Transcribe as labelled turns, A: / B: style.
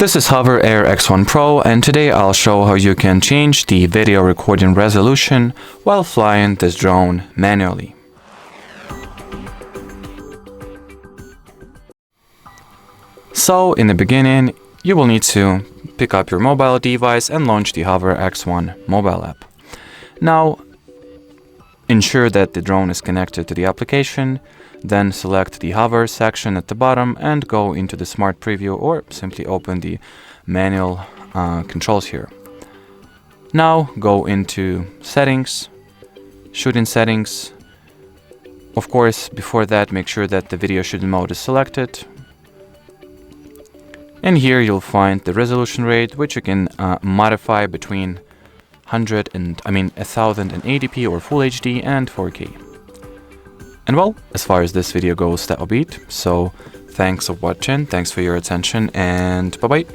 A: This is HOVERAir X1 Pro, and today I'll show how you can change the video recording resolution while flying this drone manually. So in the beginning, you will need to pick up your mobile device and launch the HOVERAir X1 mobile app. Now, ensure that the drone is connected to the application, then select the hover section at the bottom and go into the smart preview or simply open the manual controls here. Now go into settings, shooting settings. Of course, before that, make sure that the video shooting mode is selected. And here you'll find the resolution rate, which you can modify between 1080p or Full HD and 4K. And well, as far as this video goes, that'll be it. So thanks for watching, thanks for your attention, and bye bye.